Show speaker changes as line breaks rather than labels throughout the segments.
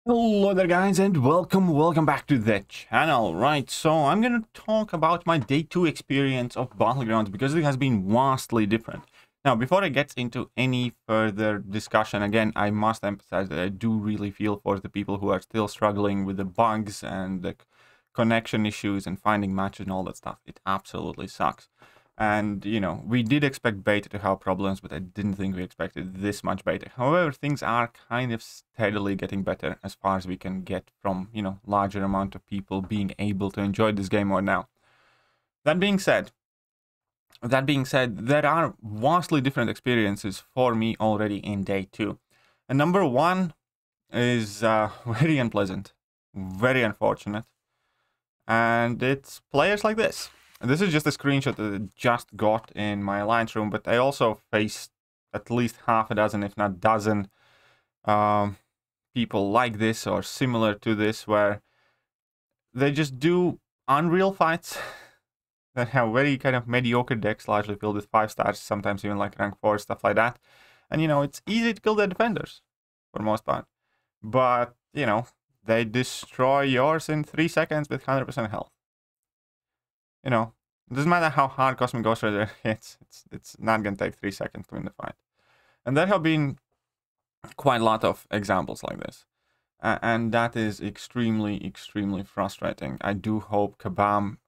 Hello there guys and welcome back to the channel. Right, so I'm gonna talk about my day 2 experience of Battlegrounds because it has been vastly different. Now, before I get into any further discussion, again, I must emphasize that I do really feel for the people who are still struggling with the bugs and the connection issues and finding matches and all that stuff. It absolutely sucks. And, you know, we did expect beta to have problems, but I didn't think we expected this much beta. However, things are kind of steadily getting better as far as we can get from, larger amount of people being able to enjoy this game right now. That being said, there are vastly different experiences for me already in day 2. And number 1 is very unpleasant, very unfortunate. And it's players like this. This is just a screenshot that I just got in my alliance room, but I also faced at least half a dozen, if not dozen, people like this or similar to this, where they just do unreal fights that have very kind of mediocre decks, largely filled with 5 stars, sometimes even like rank 4, stuff like that. And, it's easy to kill their defenders, for the most part. But, they destroy yours in 3 seconds with 100% health. It doesn't matter how hard Cosmic Ghost Rider hits, it's not going to take 3 seconds to win the fight. And there have been quite a lot of examples like this. And that is extremely, extremely frustrating. I do hope Kabam,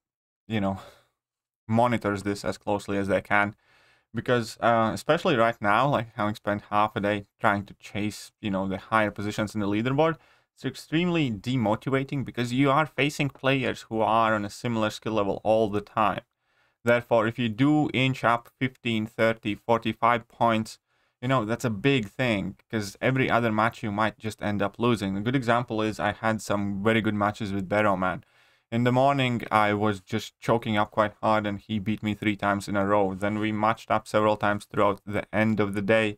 monitors this as closely as they can. Because especially right now, like having spent half a day trying to chase, the higher positions in the leaderboard, it's extremely demotivating because you are facing players who are on a similar skill level all the time. Therefore, if you do inch up 15, 30, 45 points, that's a big thing because every other match you might just end up losing. A good example is I had some very good matches with Barrowman. In the morning, I was just choking up quite hard and he beat me 3 times in a row. Then we matched up several times throughout the end of the day,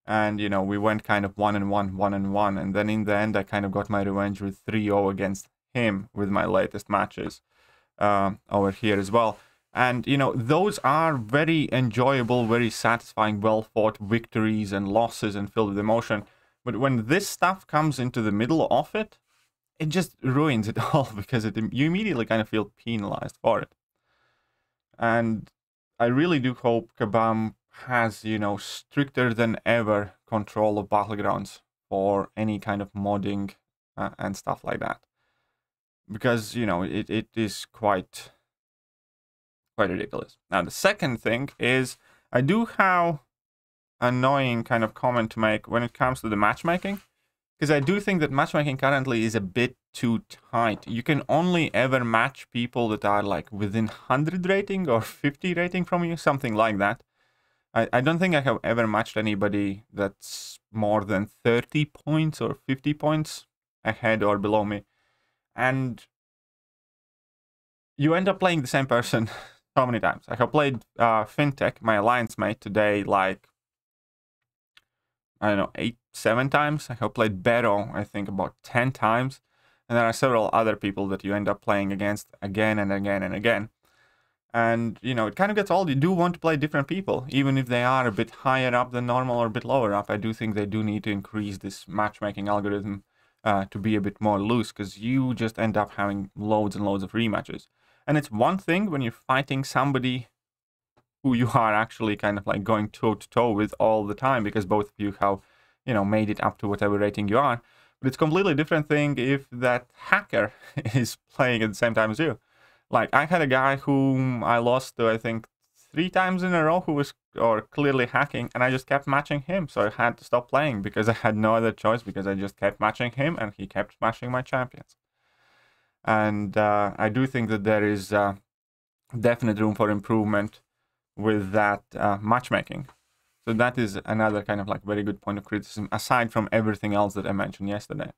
and, we went kind of 1-1, 1-1. And then in the end, I kind of got my revenge with 3-0 against him with my latest matches over here as well. And, those are very enjoyable, very satisfying, well-fought victories and losses and filled with emotion. But when this stuff comes into the middle of it, it just ruins it all because you immediately kind of feel penalized for it. And I really do hope Kabam has, stricter than ever control of Battlegrounds for any kind of modding and stuff like that. Because, it is quite ridiculous. Now, the second thing is I do have annoying kind of comment to make when it comes to the matchmaking. Because I do think that matchmaking currently is a bit too tight. You can only ever match people that are like within 100 rating or 50 rating from you, something like that. I don't think I have ever matched anybody that's more than 30 points or 50 points ahead or below me. And you end up playing the same person so many times. I have played Fintech, my alliance mate, today like, I don't know, 7 times. I have played Battle, I think, about 10 times. And there are several other people that you end up playing against again and again and again. And, it kind of gets old. You do want to play different people, even if they are a bit higher up than normal or a bit lower up. I do think they do need to increase this matchmaking algorithm to be a bit more loose, because you just end up having loads and loads of rematches. And it's one thing when you're fighting somebody who you are actually kind of like going toe-to-toe with all the time, because both of you have, made it up to whatever rating you are. But it's a completely different thing if that hacker is playing at the same time as you. Like, I had a guy whom I lost to, I think, 3 times in a row who was clearly hacking, and I just kept matching him. So I had to stop playing because I had no other choice, because I just kept matching him and he kept matching my champions. And I do think that there is definite room for improvement with that matchmaking. So that is another kind of like very good point of criticism, aside from everything else that I mentioned yesterday.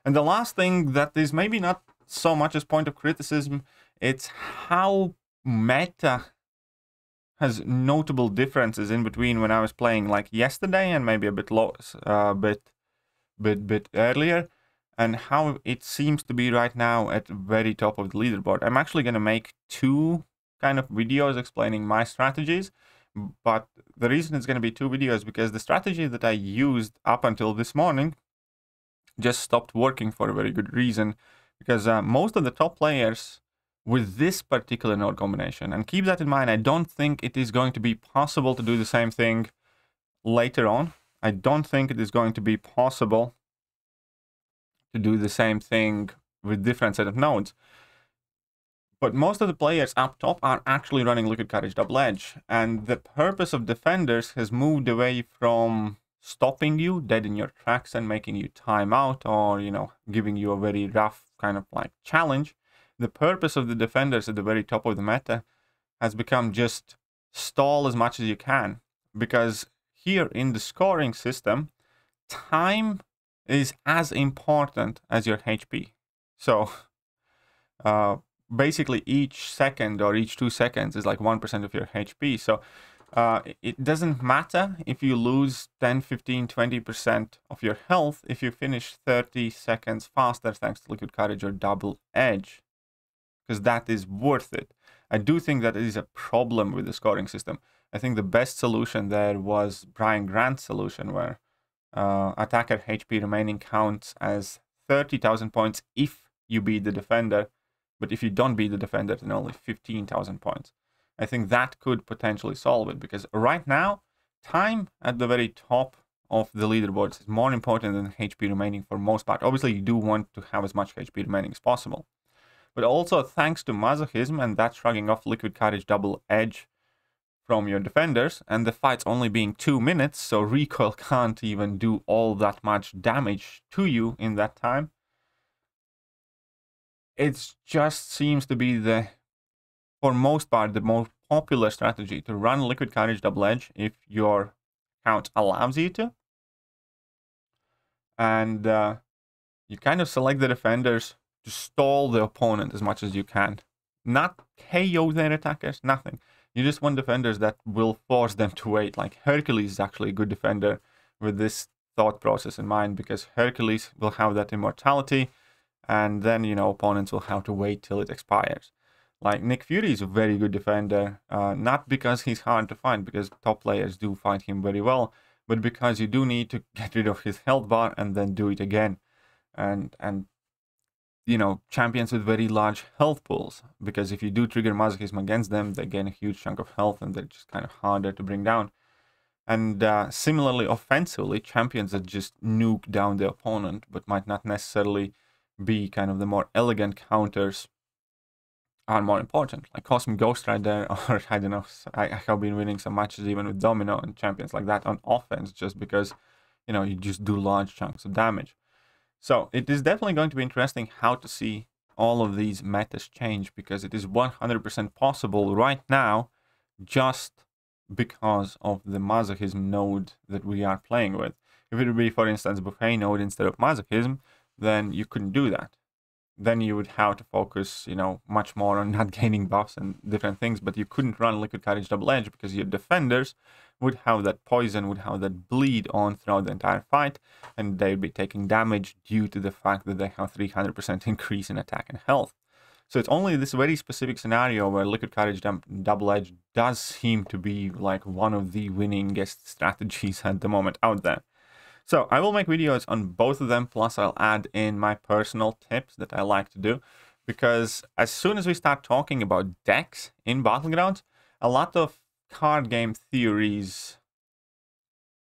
And the last thing that is maybe not so much as point of criticism, it's how meta has notable differences in between when I was playing like yesterday and maybe a bit bit earlier, and how it seems to be right now at the very top of the leaderboard. I'm actually going to make 2 kind of videos explaining my strategies, but the reason it's going to be 2 videos because the strategy that I used up until this morning just stopped working for a very good reason, because most of the top players with this particular node combination, and keep that in mind, I don't think it is going to be possible to do the same thing later on. I don't think it is going to be possible to do the same thing with different set of nodes. But most of the players up top are actually running Liquid Courage Double Edge, and the purpose of defenders has moved away from stopping you dead in your tracks and making you time out, or, you know, giving you a very rough kind of like challenge. The purpose of the defenders at the very top of the meta has become just stall as much as you can, because here in the scoring system, time is as important as your HP. So basically each second or each 2 seconds is like 1% of your HP. So it doesn't matter if you lose 10, 15, 20% of your health if you finish 30 seconds faster thanks to Liquid Courage or Double Edge, because that is worth it. I do think that it is a problem with the scoring system. I think the best solution there was Brian Grant's solution, where attacker HP remaining counts as 30,000 points if you beat the defender, but if you don't beat the defender, then only 15,000 points. I think that could potentially solve it, because right now, time at the very top of the leaderboards is more important than HP remaining for most part. Obviously, you do want to have as much HP remaining as possible. But also, thanks to Masochism and that shrugging off Liquid Courage Double Edge from your defenders, and the fight's only being 2 minutes, so recoil can't even do all that much damage to you in that time. It just seems to be for most part, the most popular strategy to run Liquid Courage Double Edge if your account allows you to. And you kind of select the defenders to stall the opponent as much as you can. Not KO their attackers, nothing. You just want defenders that will force them to wait. Like Hercules is actually a good defender with this thought process in mind, because Hercules will have that immortality, and then, you know, opponents will have to wait till it expires. Like Nick Fury is a very good defender, not because he's hard to find, because top players do find him very well, but because you do need to get rid of his health bar and then do it again. And you know, champions with very large health pools, because if you do trigger Masochism against them, they gain a huge chunk of health and they're just kind of harder to bring down. And similarly, offensively, champions that just nuke down the opponent, but might not necessarily be kind of the more elegant counters, are more important. Like Cosmic Ghost Rider, or I don't know, I have been winning some matches even with Domino and champions like that on offense, just because, you know, you just do large chunks of damage. So it is definitely going to be interesting how to see all of these metas change, because it is 100% possible right now, just because of the Masochism node that we are playing with. If it would be, for instance, Buffet node instead of Masochism, then you couldn't do that. Then you would have to focus, you know, much more on not gaining buffs and different things, but you couldn't run Liquid Courage Double Edge because your defenders would have that poison, would have that bleed on throughout the entire fight, and they would be taking damage due to the fact that they have 300% increase in attack and health. So it's only this very specific scenario where Liquid Courage Double Edge does seem to be like one of the winningest strategies at the moment out there. So I will make videos on both of them, plus I'll add in my personal tips that I like to do, because as soon as we start talking about decks in Battlegrounds, a lot of card game theories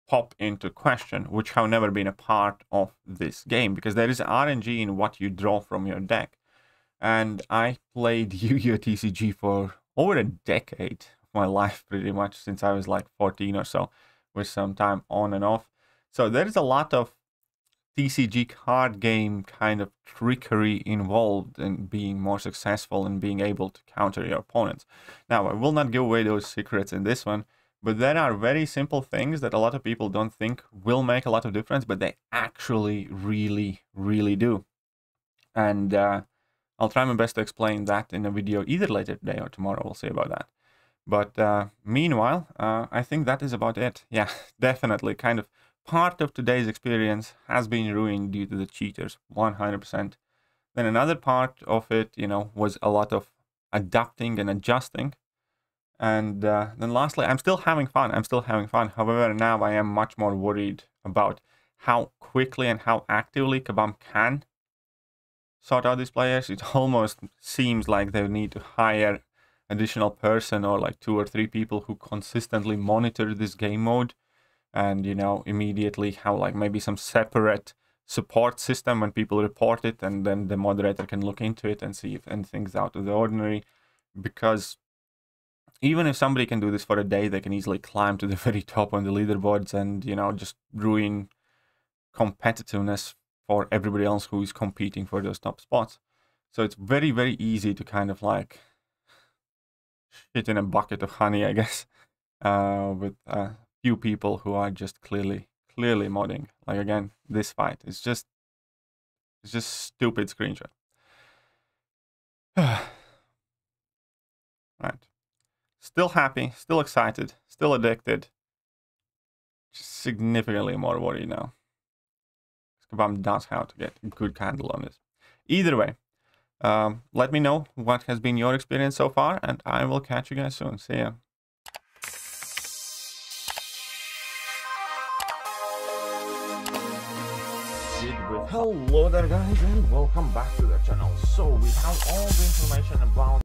pop into question, which have never been a part of this game, because there is RNG in what you draw from your deck. And I played Yu-Gi-Oh! TCG for over a decade of my life, pretty much, since I was like 14 or so, with some time on and off. So there is a lot of TCG card game kind of trickery involved in being more successful and being able to counter your opponents. Now, I will not give away those secrets in this one, but there are very simple things that a lot of people don't think will make a lot of difference, but they actually really, really do. And I'll try my best to explain that in a video either later today or tomorrow. We'll see about that. But meanwhile, I think that is about it. Yeah, definitely kind of part of today's experience has been ruined due to the cheaters, 100%. Then another part of it, you know, was a lot of adapting and adjusting. And then lastly, I'm still having fun. However, now I am much more worried about how quickly and how actively Kabam can sort out these players, it almost seems like they need to hire additional person or like 2 or 3 people who consistently monitor this game mode, and you know, immediately have like maybe some separate support system when people report it, and then the moderator can look into it and see if anything's out of the ordinary. Because even if somebody can do this for a day, they can easily climb to the very top on the leaderboards and, you know, just ruin competitiveness for everybody else who is competing for those top spots. So it's very, very easy to kind of like shit in a bucket of honey, I guess, with a few people who are just clearly modding. Like again, this fight is just, it's just stupid screenshot. Right. Still happy, still excited, still addicted. Just significantly more worried now. Kabam does how to get a good handle on this. Either way, let me know what has been your experience so far, and I will catch you guys soon. See ya.
Hello there guys, and welcome back to the channel. So we have all the information about